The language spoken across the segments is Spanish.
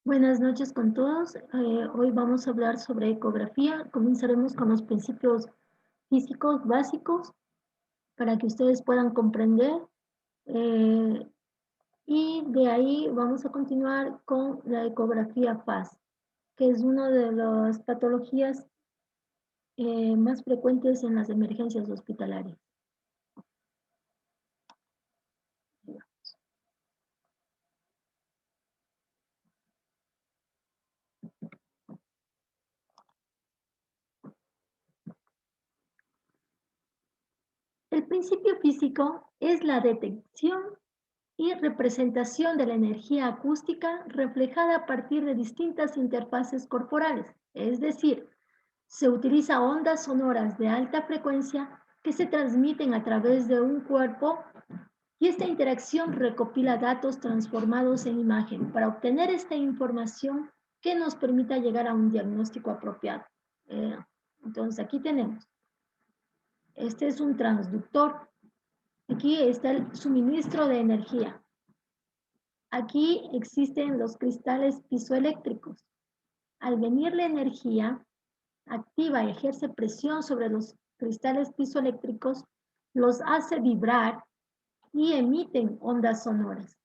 Buenas noches con todos. Hoy vamos a hablar sobre ecografía. Comenzaremos con los principios físicos básicos para que ustedes puedan comprender. Y de ahí vamos a continuar con la ecografía FAS, que es una de las patologías más frecuentes en las emergencias hospitalarias. El principio físico es la detección y representación de la energía acústica reflejada a partir de distintas interfaces corporales, es decir, se utiliza ondas sonoras de alta frecuencia que se transmiten a través de un cuerpo y esta interacción recopila datos transformados en imagen para obtener esta información que nos permita llegar a un diagnóstico apropiado. Entonces aquí tenemos, este es un transductor, aquí está el suministro de energía. Aquí existen los cristales piezoeléctricos. Al venir la energía activa y ejerce presión sobre los cristales piezoeléctricos, los hace vibrar y emiten ondas sonoras,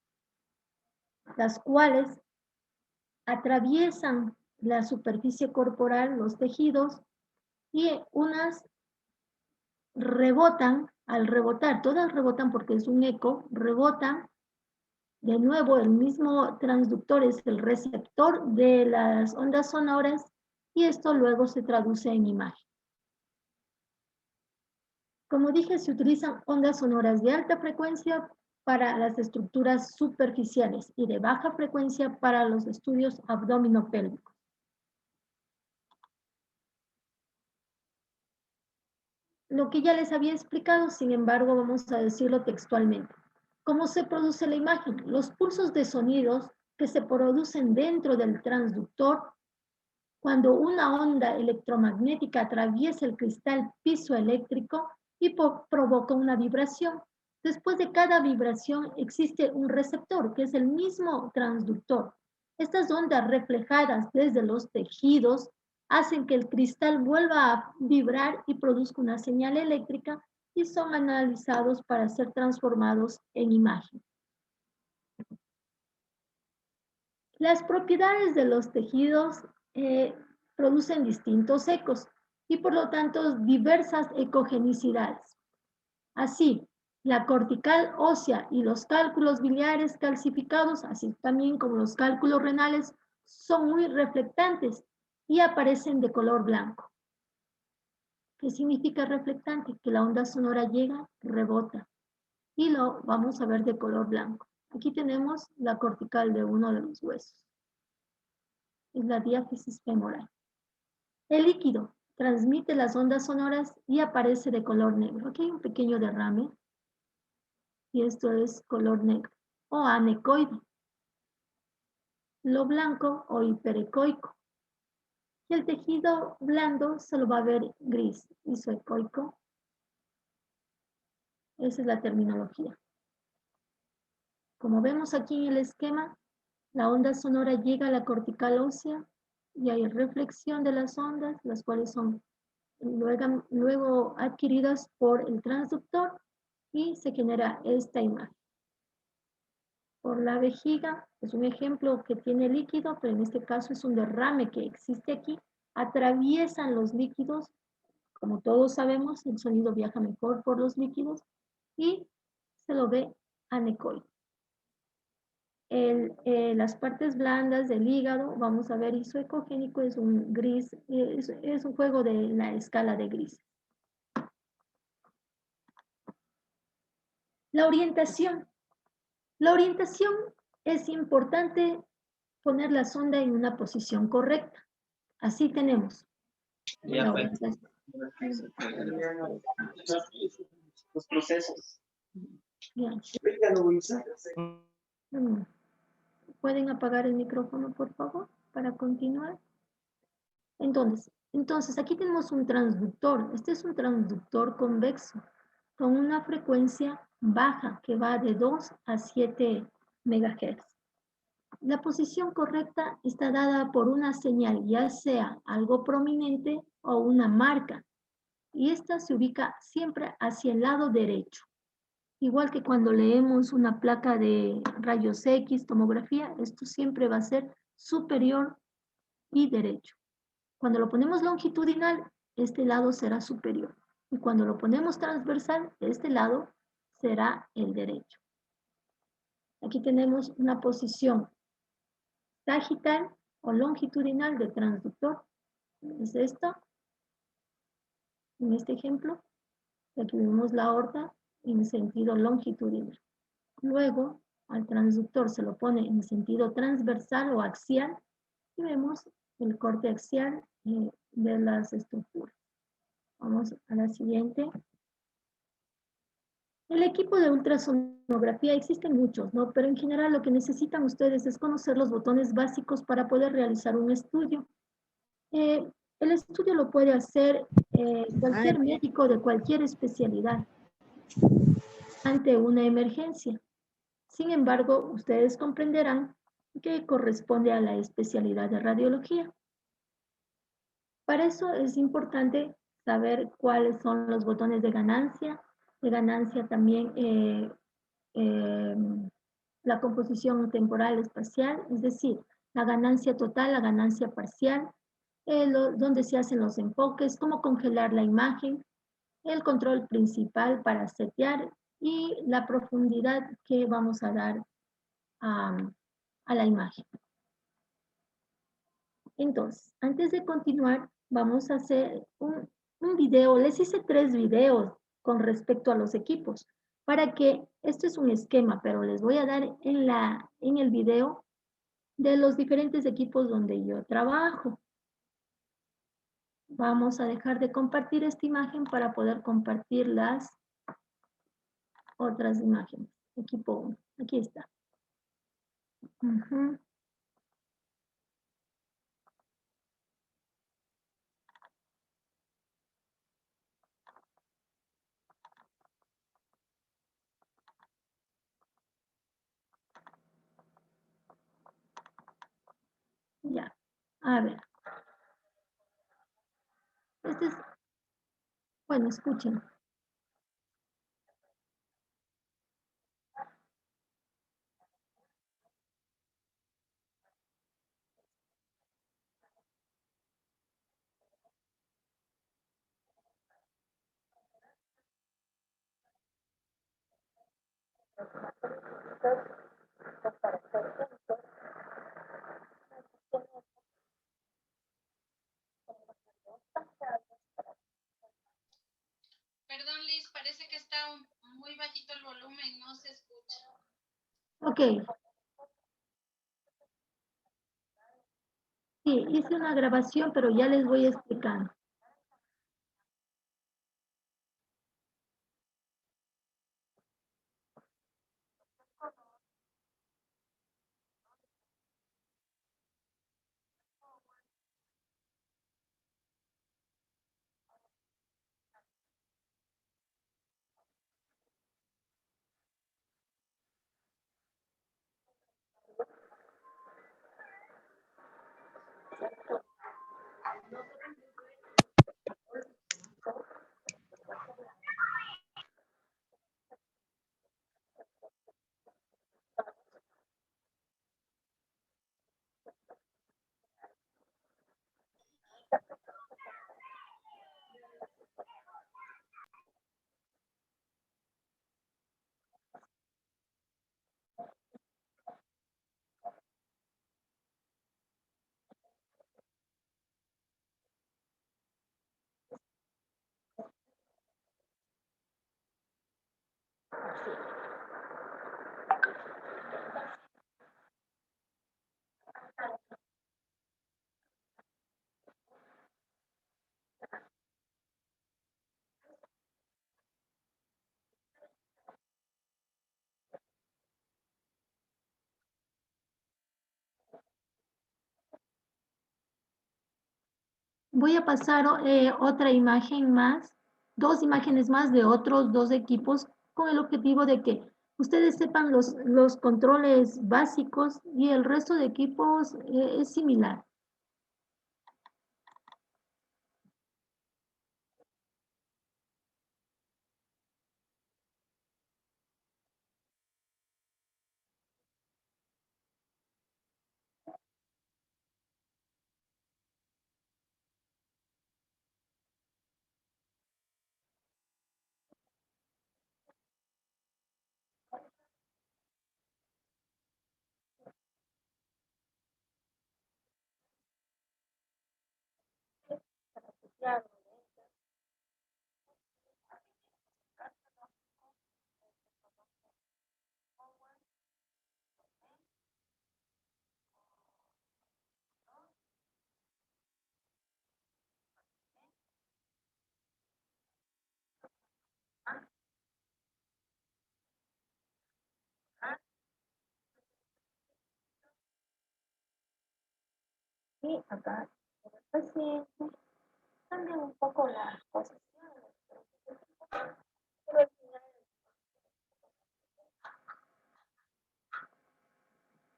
las cuales atraviesan la superficie corporal, los tejidos, y unas rebotan, al rebotar, todas rebotan porque es un eco, rebotan. De nuevo, el mismo transductor es el receptor de las ondas sonoras y esto luego se traduce en imagen. Como dije, se utilizan ondas sonoras de alta frecuencia para las estructuras superficiales y de baja frecuencia para los estudios abdominopélvicos. Lo que ya les había explicado, sin embargo, vamos a decirlo textualmente. ¿Cómo se produce la imagen? Los pulsos de sonidos que se producen dentro del transductor cuando una onda electromagnética atraviesa el cristal piezoeléctrico y provoca una vibración. Después de cada vibración existe un receptor, que es el mismo transductor. Estas ondas reflejadas desde los tejidos hacen que el cristal vuelva a vibrar y produzca una señal eléctrica y son analizados para ser transformados en imagen. Las propiedades de los tejidos producen distintos ecos y por lo tanto diversas ecogenicidades. Así, la cortical ósea y los cálculos biliares calcificados, así también como los cálculos renales, son muy reflectantes y aparecen de color blanco. ¿Qué significa reflectante? Que la onda sonora llega, rebota y lo vamos a ver de color blanco. Aquí tenemos la cortical de uno de los huesos. Es la diáfisis femoral. El líquido transmite las ondas sonoras y aparece de color negro. Aquí hay un pequeño derrame y esto es color negro o anecoide. Lo blanco o hiperecoico. Y el tejido blando se lo va a ver gris, isoecoico. Esa es la terminología. Como vemos aquí en el esquema, la onda sonora llega a la cortical ósea y hay reflexión de las ondas, las cuales son luego adquiridas por el transductor y se genera esta imagen. Por la vejiga, es un ejemplo que tiene líquido, pero en este caso es un derrame que existe aquí. Atraviesan los líquidos, como todos sabemos, el sonido viaja mejor por los líquidos y se lo ve anecoide. Las partes blandas del hígado, vamos a ver, isoecogénico es un gris, es un juego de la escala de gris. La orientación. La orientación es importante poner la sonda en una posición correcta. Así tenemos la orientación. Los procesos. Bien. ¿Pueden apagar el micrófono, por favor, para continuar? Entonces, aquí tenemos un transductor. Este es un transductor convexo con una frecuencia baja que va de 2 a 7 MHz. La posición correcta está dada por una señal, ya sea algo prominente o una marca, y esta se ubica siempre hacia el lado derecho. Igual que cuando leemos una placa de rayos X, tomografía, esto siempre va a ser superior y derecho. Cuando lo ponemos longitudinal, este lado será superior. Y cuando lo ponemos transversal, este lado será el derecho. Aquí tenemos una posición sagital o longitudinal del transductor. Es esto, en este ejemplo. Aquí vemos la aorta en sentido longitudinal. Luego, al transductor se lo pone en sentido transversal o axial y vemos el corte axial de las estructuras. Vamos a la siguiente. El equipo de ultrasonografía, existen muchos, ¿no? Pero en general lo que necesitan ustedes es conocer los botones básicos para poder realizar un estudio. El estudio lo puede hacer cualquier médico de cualquier especialidad ante una emergencia. Sin embargo, ustedes comprenderán que corresponde a la especialidad de radiología. Para eso es importante saber cuáles son los botones de ganancia también eh, la composición temporal espacial, es decir, la ganancia total, la ganancia parcial, dónde se hacen los enfoques, cómo congelar la imagen, el control principal para setear y la profundidad que vamos a dar a la imagen. Entonces, antes de continuar, vamos a hacer un video. Les hice 3 videos con respecto a los equipos, para que, esto es un esquema, pero les voy a dar en el video de los diferentes equipos donde yo trabajo. Vamos a dejar de compartir esta imagen para poder compartir las otras imágenes. Equipo 1, aquí está. Ya, a ver. Este es, bueno, escuchen. Perdón, Liz, parece que está muy bajito el volumen, no se escucha. Ok. Sí, hice una grabación, pero ya les voy explicando. Voy a pasar otra imagen más, 2 imágenes más de otros 2 equipos con el objetivo de que Ustedes sepan los controles básicos y el resto de equipos es similar. Y acá el paciente cambia un poco la posición.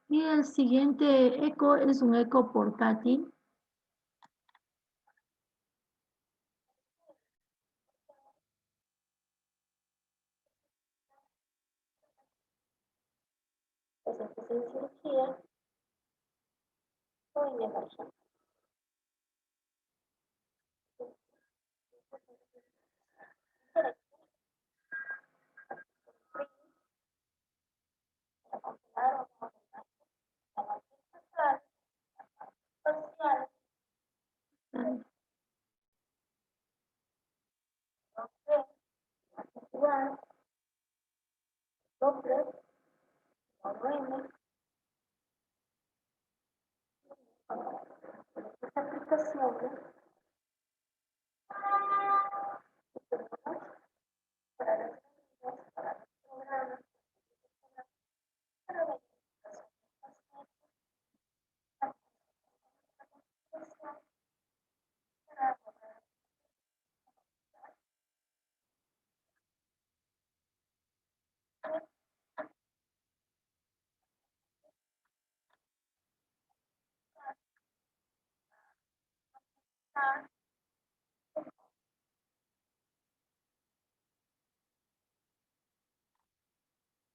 Y el siguiente eco es un eco portátil. Es en cirugía o en emergencia. Esta aplicación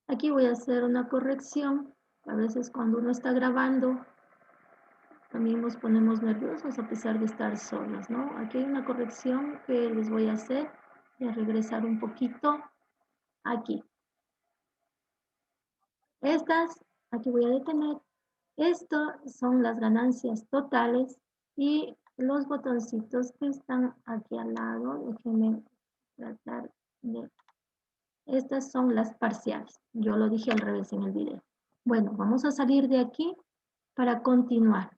aquí voy a hacer una corrección. A veces cuando uno está grabando, también nos ponemos nerviosos a pesar de estar solos, ¿no? Aquí hay una corrección que les voy a hacer. Voy a regresar un poquito aquí. Aquí voy a detener. Esto son las ganancias totales y los botoncitos que están aquí al lado. Déjenme tratar de... Estas son las parciales. Yo lo dije al revés en el video. Bueno, vamos a salir de aquí para continuar.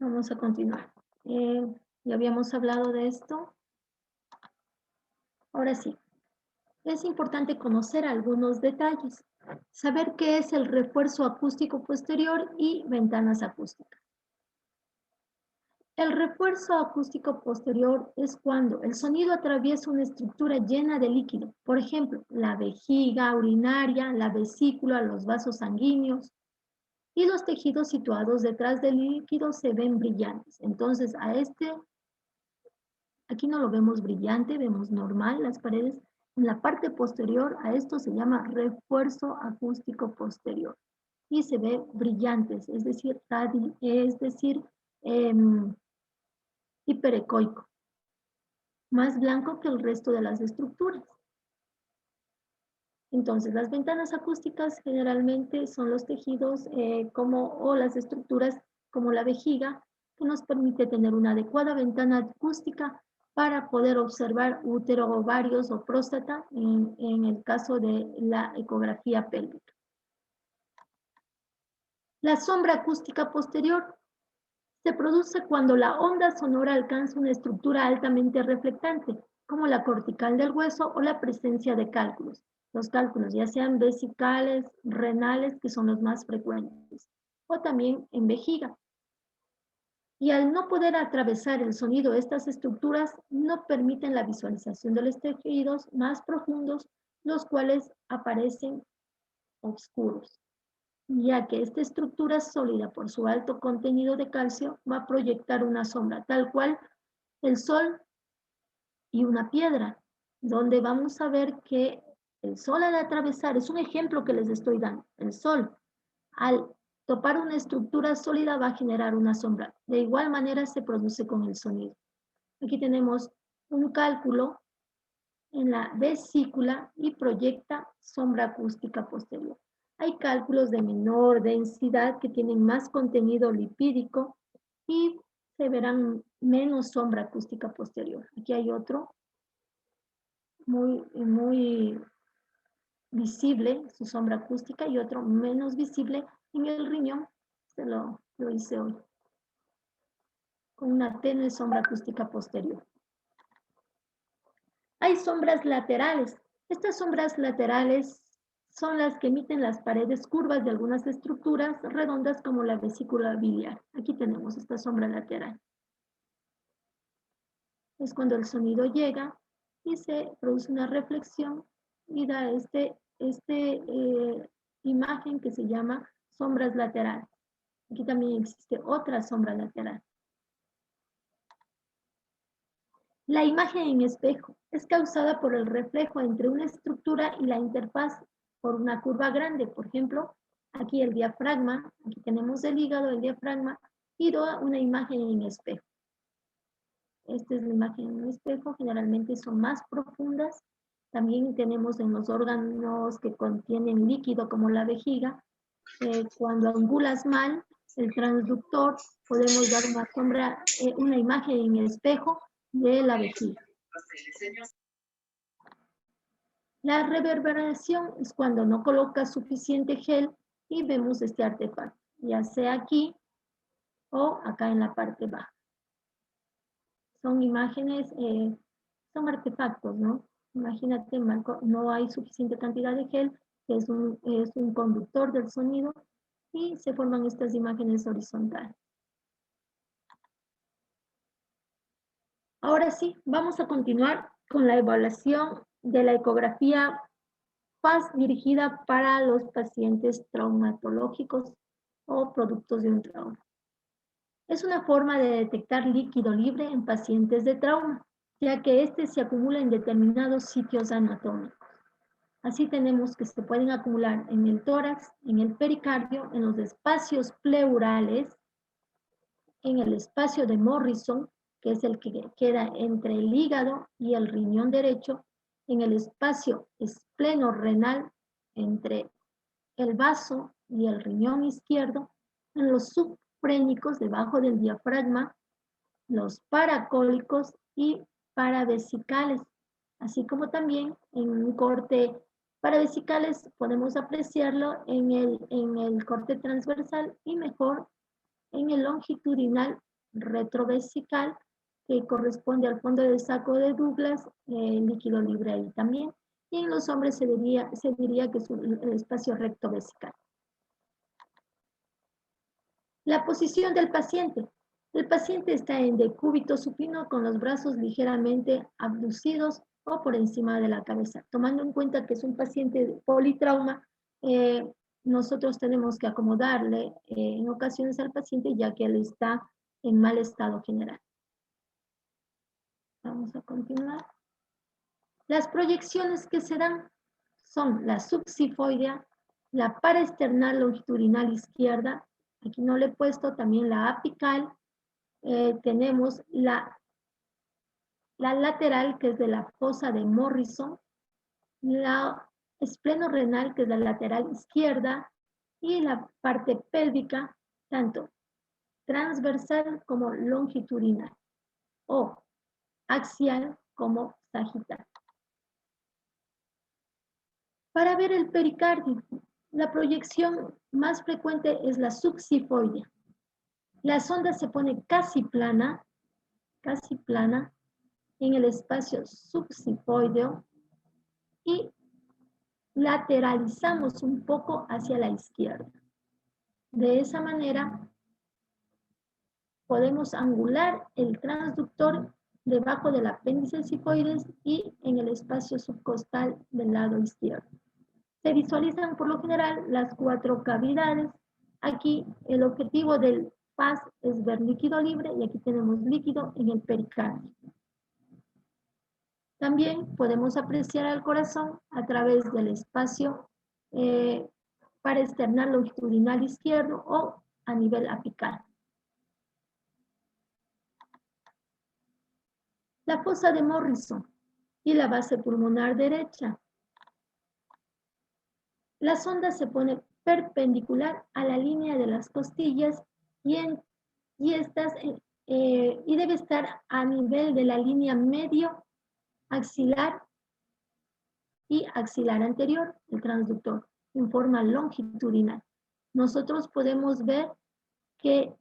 Vamos a continuar. Ya habíamos hablado de esto. Ahora sí, es importante conocer algunos detalles. Saber qué es el refuerzo acústico posterior y ventanas acústicas. El refuerzo acústico posterior es cuando el sonido atraviesa una estructura llena de líquido, por ejemplo, la vejiga urinaria, la vesícula, los vasos sanguíneos, y los tejidos situados detrás del líquido se ven brillantes. Entonces, aquí no lo vemos brillante, vemos normal las paredes. En la parte posterior, a esto se llama refuerzo acústico posterior. Y se ve brillantes, es decir, hiperecoico, más blanco que el resto de las estructuras. Entonces, las ventanas acústicas generalmente son los tejidos o las estructuras como la vejiga, que nos permite tener una adecuada ventana acústica para poder observar útero, ovarios o próstata en el caso de la ecografía pélvica. La sombra acústica posterior Se produce cuando la onda sonora alcanza una estructura altamente reflectante, como la cortical del hueso o la presencia de cálculos. Los cálculos, ya sean vesicales, renales, que son los más frecuentes, o también en vejiga. Y al no poder atravesar el sonido, estas estructuras no permiten la visualización de los tejidos más profundos, los cuales aparecen oscuros, ya que esta estructura sólida por su alto contenido de calcio va a proyectar una sombra, tal cual el sol y una piedra, donde vamos a ver que el sol al atravesar, es un ejemplo que les estoy dando, el sol al topar una estructura sólida va a generar una sombra. De igual manera se produce con el sonido. Aquí tenemos un cálculo en la vesícula y proyecta sombra acústica posterior. Hay cálculos de menor densidad que tienen más contenido lipídico y se verán menos sombra acústica posterior. Aquí hay otro muy visible, su sombra acústica, y otro menos visible en el riñón. Lo hice hoy, con una tenue sombra acústica posterior. Hay sombras laterales. Estas sombras laterales son las que emiten las paredes curvas de algunas estructuras redondas como la vesícula biliar. Aquí tenemos esta sombra lateral. Es cuando el sonido llega y se produce una reflexión y da imagen que se llama sombras laterales. Aquí también existe otra sombra lateral. La imagen en espejo es causada por el reflejo entre una estructura y la interfaz por una curva grande. Por ejemplo, aquí el diafragma, aquí tenemos el hígado, el diafragma, y da una imagen en espejo. Esta es la imagen en espejo, generalmente son más profundas. También tenemos en los órganos que contienen líquido como la vejiga. Cuando angulas mal el transductor, podemos dar una sombra, una imagen en espejo de la vejiga. La reverberación es cuando no colocas suficiente gel y vemos este artefacto, ya sea aquí o acá en la parte baja. Son imágenes, son artefactos, ¿no? Imagínate, no hay suficiente cantidad de gel, que es un conductor del sonido, y se forman estas imágenes horizontales. Ahora sí, vamos a continuar con la evaluación de la ecografía FAST dirigida para los pacientes traumatológicos o productos de un trauma. Es una forma de detectar líquido libre en pacientes de trauma, ya que este se acumula en determinados sitios anatómicos. Así tenemos que se pueden acumular en el tórax, en el pericardio, en los espacios pleurales, en el espacio de Morrison, que es el que queda entre el hígado y el riñón derecho, en el espacio espleno-renal entre el vaso y el riñón izquierdo, en los subfrénicos debajo del diafragma, los paracólicos y paravesicales, así como también en un corte paravesicales podemos apreciarlo en el corte transversal y mejor en el longitudinal retrovesical, que corresponde al fondo del saco de Douglas, líquido libre ahí también. Y en los hombres se diría que es el espacio rectovesical. La posición del paciente. El paciente está en decúbito supino con los brazos ligeramente abducidos o por encima de la cabeza. Tomando en cuenta que es un paciente de politrauma, nosotros tenemos que acomodarle en ocasiones al paciente ya que él está en mal estado general. Vamos a continuar. Las proyecciones que se dan son la subsifoidea, la paraesternal longitudinal izquierda, aquí no le he puesto, también la apical, tenemos la lateral, que es de la fosa de Morrison, la espleno-renal, que es la lateral izquierda, y la parte pélvica, tanto transversal como longitudinal, o axial como sagital. Para ver el pericardio, la proyección más frecuente es la subsifoidea. La sonda se pone casi plana en el espacio subsifoideo y lateralizamos un poco hacia la izquierda. De esa manera podemos angular el transductor debajo del apéndice sifoides y en el espacio subcostal del lado izquierdo. Se visualizan por lo general las 4 cavidades. Aquí el objetivo del FAS es ver líquido libre y aquí tenemos líquido en el pericardio. También podemos apreciar al corazón a través del espacio paraesternal longitudinal izquierdo o a nivel apical. La fosa de Morrison y la base pulmonar derecha. La sonda se pone perpendicular a la línea de las costillas y debe estar a nivel de la línea medio axilar y axilar anterior, el transductor, en forma longitudinal. Nosotros podemos ver que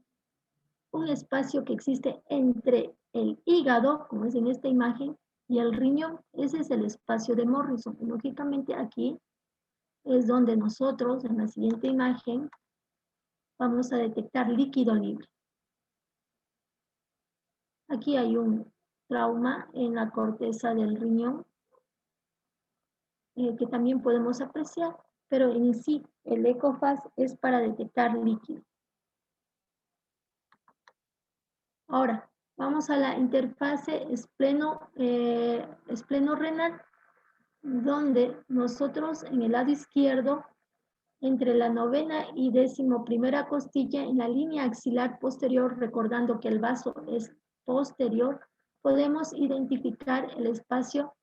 un espacio que existe entre el hígado, como es en esta imagen, y el riñón, ese es el espacio de Morrison. Lógicamente aquí es donde nosotros, en la siguiente imagen, vamos a detectar líquido libre. Aquí hay un trauma en la corteza del riñón que también podemos apreciar, pero en sí el EcoFAS es para detectar líquido. Ahora, vamos a la interfase espleno-renal, donde nosotros en el lado izquierdo, entre la 9ª y 11ª costilla, en la línea axilar posterior, recordando que el vaso es posterior, podemos identificar el espacio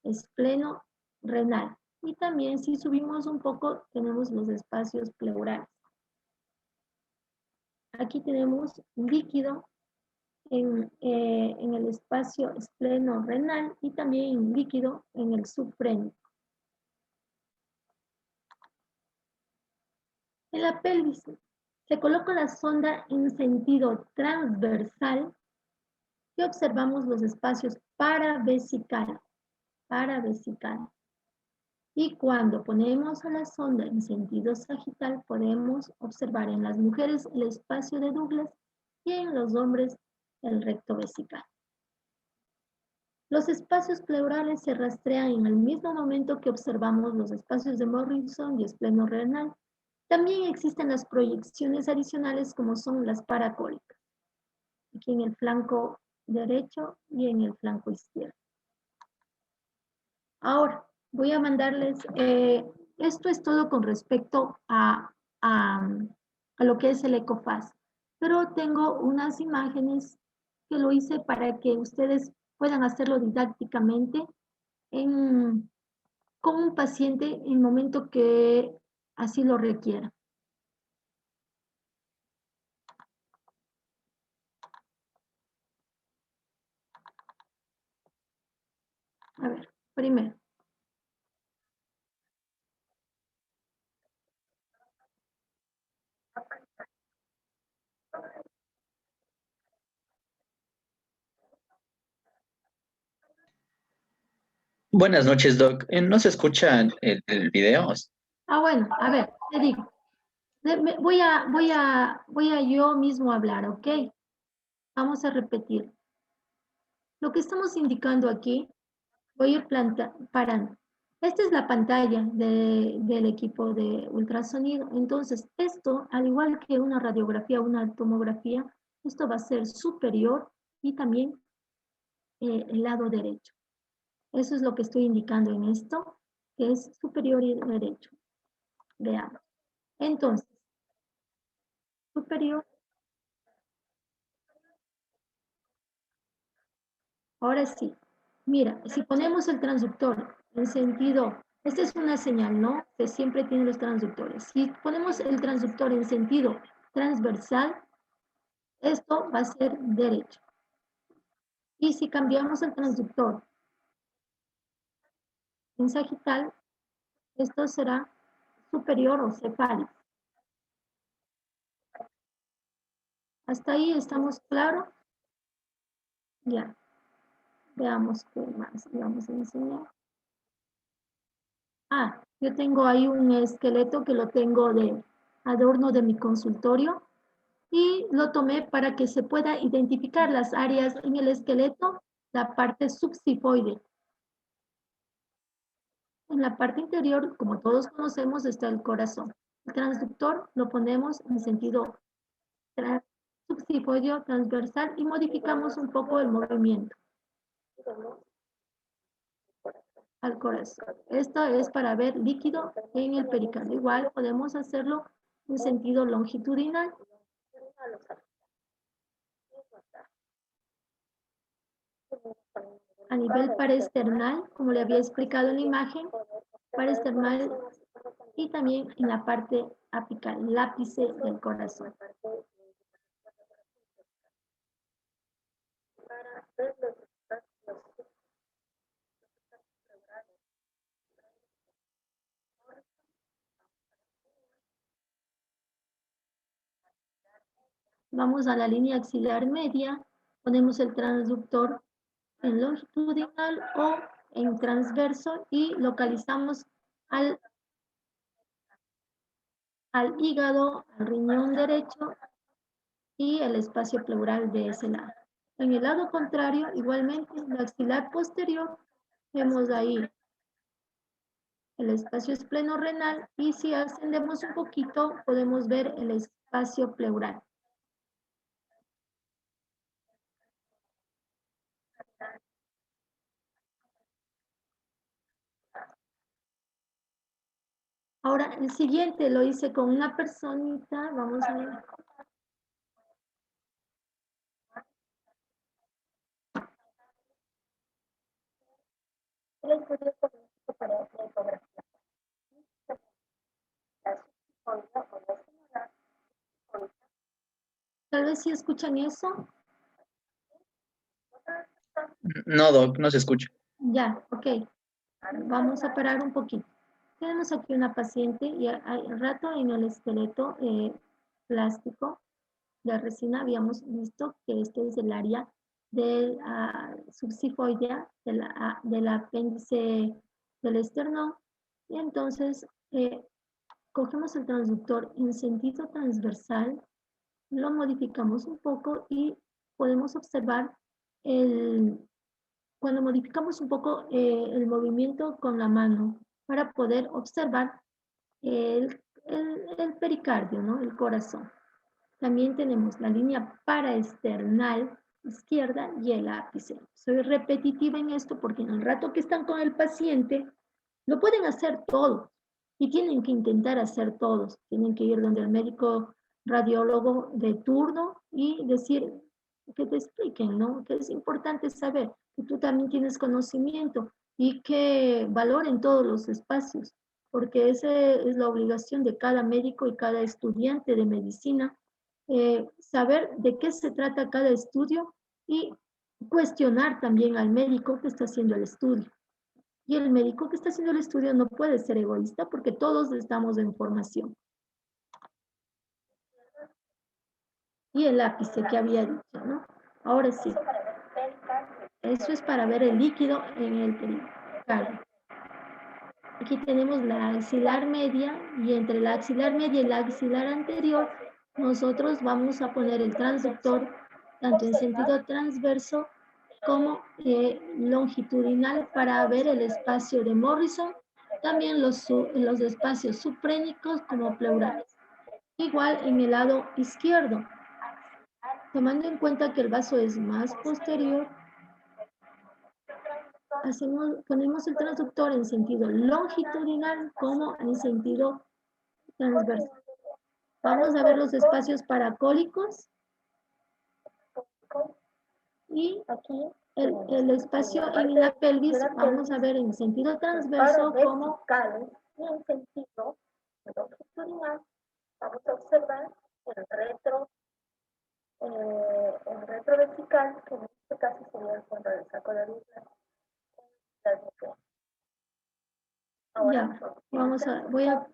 espleno-renal. Y también si subimos un poco, tenemos los espacios pleurales. Aquí tenemos líquido en el espacio espleno-renal y también líquido en el subfrénico. En la pelvis se coloca la sonda en sentido transversal y observamos los espacios paravesical. Y cuando ponemos a la sonda en sentido sagital, podemos observar en las mujeres el espacio de Douglas y en los hombres el recto vesical. Los espacios pleurales se rastrean en el mismo momento que observamos los espacios de Morrison y espleno-renal. También existen las proyecciones adicionales como son las paracólicas, aquí en el flanco derecho y en el flanco izquierdo. Ahora, voy a mandarles, esto es todo con respecto a lo que es el EcoFAS, pero tengo unas imágenes que lo hice para que ustedes puedan hacerlo didácticamente con un paciente en el momento que así lo requiera. A ver, primero. Buenas noches, Doc. ¿No se escucha el video? Bueno, a ver, te digo. Voy a yo mismo hablar, ¿ok? Vamos a repetir. Lo que estamos indicando aquí, voy a ir parando. Esta es la pantalla del equipo de ultrasonido. Entonces, esto, al igual que una radiografía o una tomografía, esto va a ser superior y también el lado derecho. Eso es lo que estoy indicando en esto, que es superior y derecho. Veamos. Entonces, superior. Ahora sí. Mira, si ponemos el transductor en sentido, esta es una señal, ¿no? Que siempre tiene los transductores. Si ponemos el transductor en sentido transversal, esto va a ser derecho. Y si cambiamos el transductor en sagital, esto será superior o cefálico. ¿Hasta ahí estamos claros? Ya. Veamos qué más vamos a enseñar. Yo tengo ahí un esqueleto que lo tengo de adorno de mi consultorio y lo tomé para que se pueda identificar las áreas en el esqueleto, la parte subxifoide. En la parte interior, como todos conocemos, está el corazón. El transductor lo ponemos en sentido subxifoideo transversal y modificamos un poco el movimiento al corazón. Esto es para ver líquido en el pericardio. Igual podemos hacerlo en sentido longitudinal. A nivel paraesternal, como le había explicado en la imagen, paraesternal y también en la parte apical, el ápice del corazón. Vamos a la línea axilar media, ponemos el transductor en longitudinal o en transverso y localizamos al hígado, al riñón derecho y el espacio pleural de ese lado. En el lado contrario, igualmente, en la axilar posterior, vemos ahí el espacio espleno-renal y si ascendemos un poquito, podemos ver el espacio pleural. Ahora, el siguiente lo hice con una personita, vamos a ver. Tal vez si escuchan eso. No, Doc, no se escucha. Ya, ok. Vamos a parar un poquito. Tenemos aquí una paciente y al rato en el esqueleto plástico de resina habíamos visto que este es el área del subxifoidea, del apéndice del esternón. Y entonces cogemos el transductor en sentido transversal, lo modificamos un poco y podemos observar cuando modificamos un poco el movimiento con la mano para poder observar el pericardio, ¿no? El corazón. También tenemos la línea paraesternal izquierda y el ápice. Soy repetitiva en esto porque en el rato que están con el paciente, lo pueden hacer todos y tienen que intentar hacer todos. Tienen que ir donde el médico radiólogo de turno y decir que te expliquen, ¿no? Que es importante saber que tú también tienes conocimiento y que valoren todos los espacios, porque esa es la obligación de cada médico y cada estudiante de medicina, saber de qué se trata cada estudio y cuestionar también al médico que está haciendo el estudio. Y el médico que está haciendo el estudio no puede ser egoísta porque todos estamos en formación. Y el ápice que había dicho, ¿no? Ahora sí. Eso es para ver el líquido en el pericardio. Aquí tenemos la axilar media y entre la axilar media y la axilar anterior nosotros vamos a poner el transductor tanto en sentido transverso como longitudinal para ver el espacio de Morrison, también los espacios subprénicos como pleurales. Igual en el lado izquierdo, tomando en cuenta que el vaso es más posterior, ponemos el transductor en sentido longitudinal como en sentido transverso. Vamos a ver los espacios paracólicos y aquí el espacio en la pelvis, vamos a ver en sentido transverso como y en sentido longitudinal. Vamos a observar el retrovertical, que en este caso sería el fondo del saco de isla. Ya,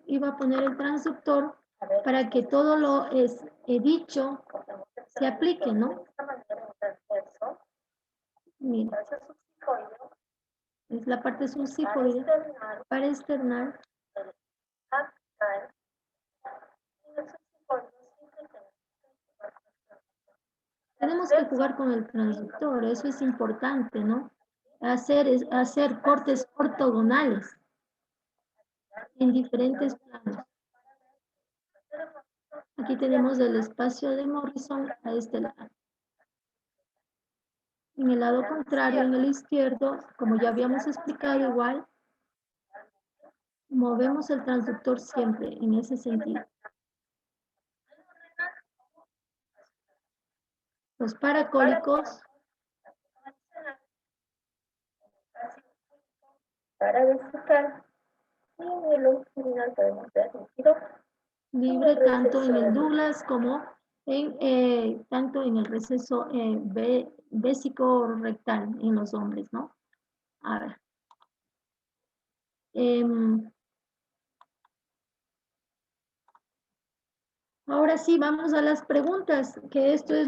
iba a poner el transductor para que todo lo he dicho se aplique, ¿no? Mira, es la parte subsifoide para externar. Tenemos que jugar con el transductor, eso es importante, ¿no? Hacer cortes ortogonales en diferentes planos. Aquí tenemos el espacio de Morrison a este lado. En el lado contrario, en el izquierdo, como ya habíamos explicado igual, movemos el transductor siempre en ese sentido. Los paracólicos para verificar y en el longitudinal podemos ver libre tanto en el Douglas como en tanto en el receso vésico rectal en los hombres, ¿no? A ver. Ahora sí, vamos a las preguntas, que esto es